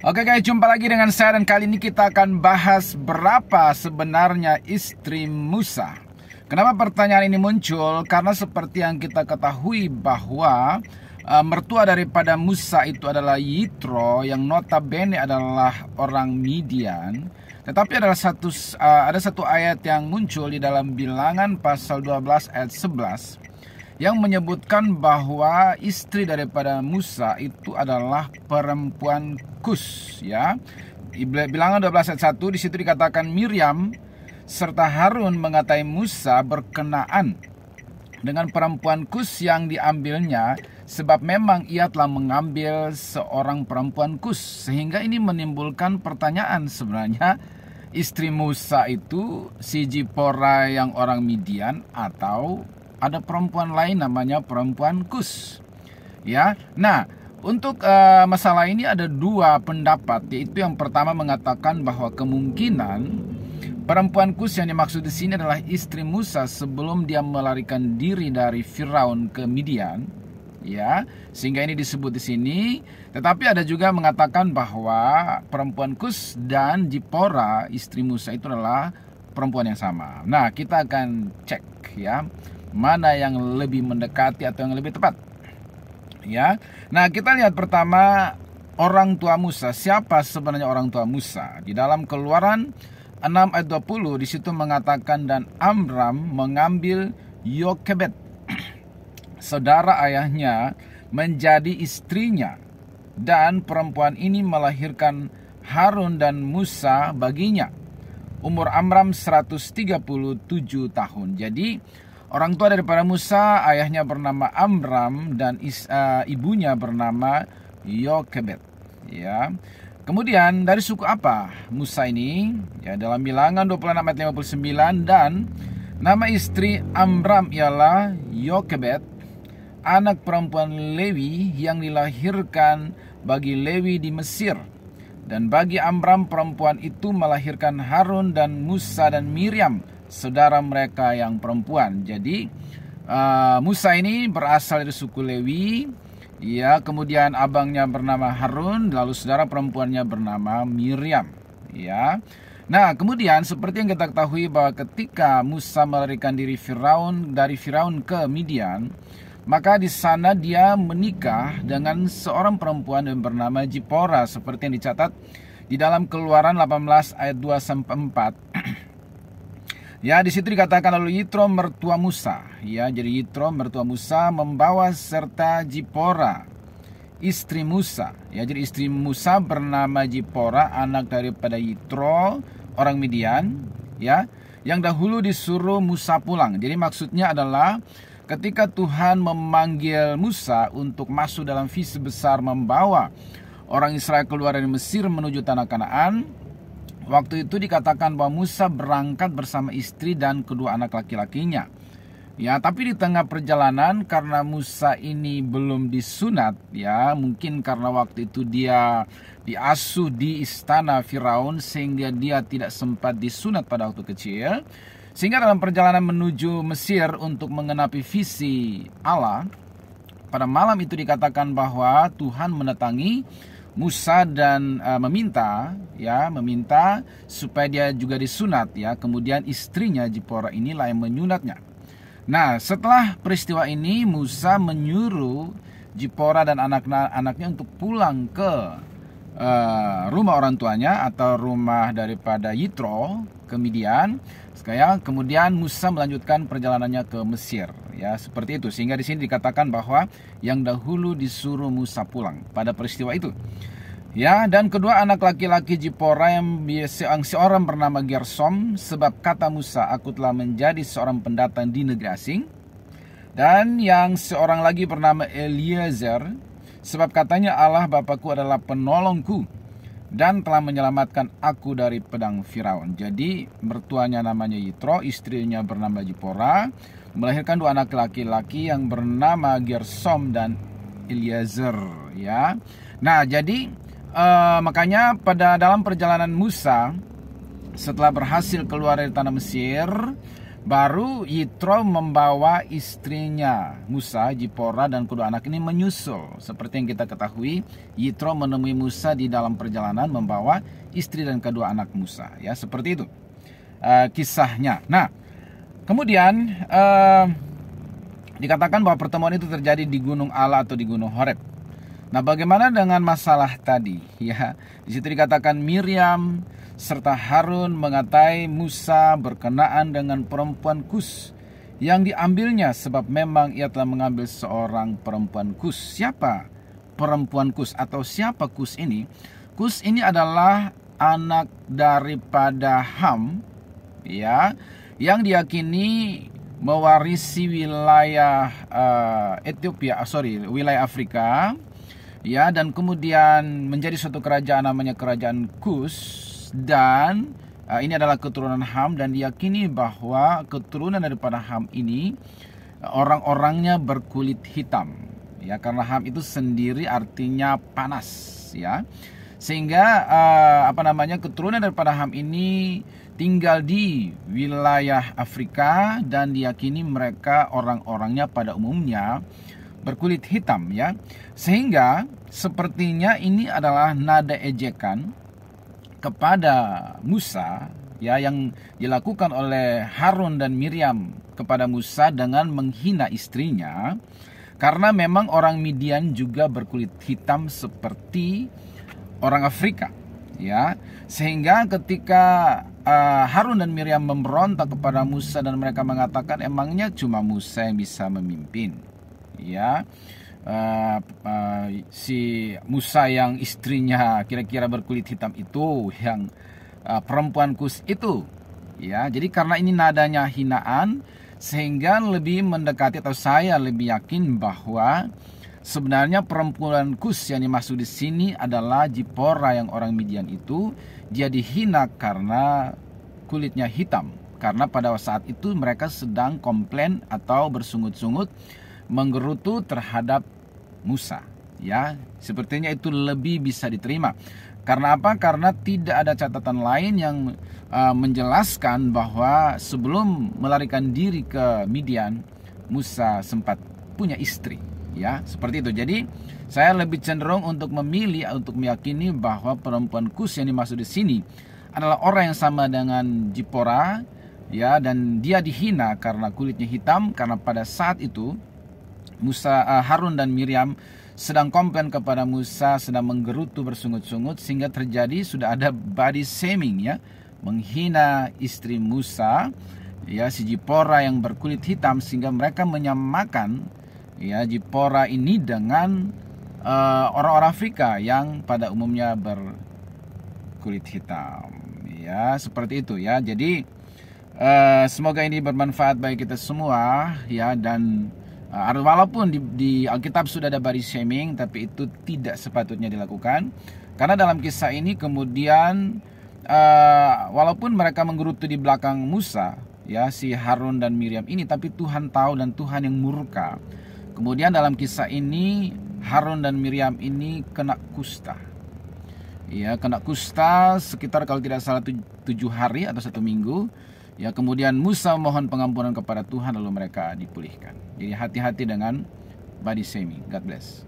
Oke guys, jumpa lagi dengan saya dan kali ini kita akan bahas berapa sebenarnya istri Musa. Kenapa pertanyaan ini muncul? Karena seperti yang kita ketahui bahwa mertua daripada Musa itu adalah Yitro yang notabene adalah orang Midian. Tetapi ada satu ayat yang muncul di dalam Bilangan pasal 12 ayat 11 yang menyebutkan bahwa istri daripada Musa itu adalah perempuan Kus, ya. Bilangan 12 ayat 1 di situ dikatakan Miriam serta Harun mengatai Musa berkenaan dengan perempuan Kus yang diambilnya, sebab memang ia telah mengambil seorang perempuan Kus. Sehingga ini menimbulkan pertanyaan, sebenarnya istri Musa itu si Zipora yang orang Midian atau ada perempuan lain namanya perempuan Kus, ya. Nah, untuk masalah ini ada dua pendapat, yaitu yang pertama mengatakan bahwa kemungkinan perempuan Kus yang dimaksud di sini adalah istri Musa sebelum dia melarikan diri dari Firaun ke Midian, ya, sehingga ini disebut di sini. Tetapi ada juga mengatakan bahwa perempuan Kus dan Zipora istri Musa itu adalah perempuan yang sama. Nah, kita akan cek, ya, mana yang lebih mendekati atau yang lebih tepat, ya. Nah, kita lihat pertama orang tua Musa. Siapa sebenarnya orang tua Musa? Di dalam Keluaran 6 ayat 20 di situ mengatakan, dan Amram mengambil Yokebed saudara ayahnya menjadi istrinya, dan perempuan ini melahirkan Harun dan Musa baginya. Umur Amram 137 tahun. Jadi orang tua daripada Musa, ayahnya bernama Amram dan ibunya bernama Yokebed, ya. Kemudian dari suku apa Musa ini? Ya, dalam Bilangan 26 ayat 59, dan nama istri Amram ialah Yokebed, anak perempuan Lewi yang dilahirkan bagi Lewi di Mesir. Dan bagi Amram perempuan itu melahirkan Harun dan Musa dan Miriam, saudara mereka yang perempuan. Jadi Musa ini berasal dari suku Lewi, ya. Kemudian abangnya bernama Harun, lalu saudara perempuannya bernama Miriam, ya. Nah, kemudian seperti yang kita ketahui bahwa ketika Musa melarikan diri dari Firaun ke Midian, maka di sana dia menikah dengan seorang perempuan yang bernama Zipora, seperti yang dicatat di dalam Keluaran 18 ayat 2 sampai 4. Ya, di situ dikatakan lalu Yitro mertua Musa, ya. Jadi Yitro mertua Musa membawa serta Zipora istri Musa, ya. Jadi istri Musa bernama Zipora, anak daripada Yitro orang Midian, ya, yang dahulu disuruh Musa pulang. Jadi maksudnya adalah ketika Tuhan memanggil Musa untuk masuk dalam visi besar membawa orang Israel keluar dari Mesir menuju tanah Kanaan, waktu itu dikatakan bahwa Musa berangkat bersama istri dan kedua anak laki-lakinya. Ya, tapi di tengah perjalanan karena Musa ini belum disunat, ya, mungkin karena waktu itu dia diasuh di istana Firaun sehingga dia tidak sempat disunat pada waktu kecil. Sehingga dalam perjalanan menuju Mesir untuk mengenapi visi Allah, pada malam itu dikatakan bahwa Tuhan mendatangi Musa dan meminta supaya dia juga disunat, ya. Kemudian istrinya Zipora inilah yang menyunatnya. Nah, setelah peristiwa ini Musa menyuruh Zipora dan anak-anaknya untuk pulang ke rumah orang tuanya atau rumah daripada Yitro ke Midian. Kemudian Musa melanjutkan perjalanannya ke Mesir, ya, seperti itu. Sehingga di sini dikatakan bahwa yang dahulu disuruh Musa pulang pada peristiwa itu, ya. Dan kedua anak laki-laki Zipora yang seorang bernama Gersom, sebab kata Musa, aku telah menjadi seorang pendatang di negeri asing. Dan yang seorang lagi bernama Eliezer, sebab katanya Allah Bapakku adalah penolongku dan telah menyelamatkan aku dari pedang Firaun. Jadi mertuanya namanya Yitro, istrinya bernama Zipora, melahirkan dua anak laki-laki yang bernama Gersom dan Eliezer, ya. Nah, jadi makanya pada dalam perjalanan Musa setelah berhasil keluar dari tanah Mesir, Baru Yitro membawa istrinya Musa, Zipora, dan kedua anak ini menyusul. Seperti yang kita ketahui, Yitro menemui Musa di dalam perjalanan membawa istri dan kedua anak Musa. Ya, seperti itu kisahnya. Nah, kemudian dikatakan bahwa pertemuan itu terjadi di Gunung Allah atau di Gunung Horeb. Nah, bagaimana dengan masalah tadi? Ya, di situ dikatakan Miriam serta Harun mengatai Musa berkenaan dengan perempuan Kus yang diambilnya, sebab memang ia telah mengambil seorang perempuan Kus. Siapa perempuan Kus atau siapa Kus ini? Kus ini adalah anak daripada Ham, ya, yang diyakini mewarisi wilayah wilayah Afrika, ya, dan kemudian menjadi suatu kerajaan namanya kerajaan Kus. Dan ini adalah keturunan Ham, dan diyakini bahwa keturunan daripada Ham ini orang-orangnya berkulit hitam, ya, karena Ham itu sendiri artinya panas, ya, sehingga keturunan daripada Ham ini tinggal di wilayah Afrika, dan diyakini mereka orang-orangnya pada umumnya berkulit hitam, ya, sehingga sepertinya ini adalah nada ejekan kepada Musa, ya, yang dilakukan oleh Harun dan Miriam kepada Musa dengan menghina istrinya, karena memang orang Midian juga berkulit hitam seperti orang Afrika, ya, sehingga ketika Harun dan Miriam memberontak kepada Musa dan mereka mengatakan emangnya cuma Musa yang bisa memimpin, ya, si Musa yang istrinya kira-kira berkulit hitam itu, yang perempuan Kus itu, ya. Jadi karena ini nadanya hinaan, sehingga lebih mendekati, atau saya lebih yakin bahwa sebenarnya perempuan Kus yang dimaksud di sini adalah Zipora yang orang Midian itu. Dia dihina karena kulitnya hitam, karena pada saat itu mereka sedang komplain atau bersungut-sungut menggerutu terhadap Musa, ya. Sepertinya itu lebih bisa diterima. Karena apa? Karena tidak ada catatan lain yang menjelaskan bahwa sebelum melarikan diri ke Midian, Musa sempat punya istri, ya, seperti itu. Jadi saya lebih cenderung untuk memilih, untuk meyakini bahwa perempuan Kus yang dimaksud di sini adalah orang yang sama dengan Zipora, ya, dan dia dihina karena kulitnya hitam, karena pada saat itu Harun dan Miriam sedang komplain kepada Musa, sedang menggerutu bersungut-sungut, sehingga terjadi sudah ada body shaming, ya, menghina istri Musa, ya, si Zipora yang berkulit hitam, sehingga mereka menyamakan, ya, Zipora ini dengan orang-orang Afrika yang pada umumnya berkulit hitam, ya, seperti itu, ya. Jadi semoga ini bermanfaat bagi kita semua, ya, dan walaupun di Alkitab sudah ada body shaming, tapi itu tidak sepatutnya dilakukan. Karena dalam kisah ini kemudian walaupun mereka menggerutu di belakang Musa, ya, si Harun dan Miriam ini, tapi Tuhan tahu dan Tuhan yang murka. Kemudian dalam kisah ini Harun dan Miriam ini kena kusta, ya, kena kusta sekitar kalau tidak salah 7 hari atau 1 minggu. Ya, kemudian Musa mohon pengampunan kepada Tuhan, lalu mereka dipulihkan. Jadi hati-hati dengan body shaming. God bless.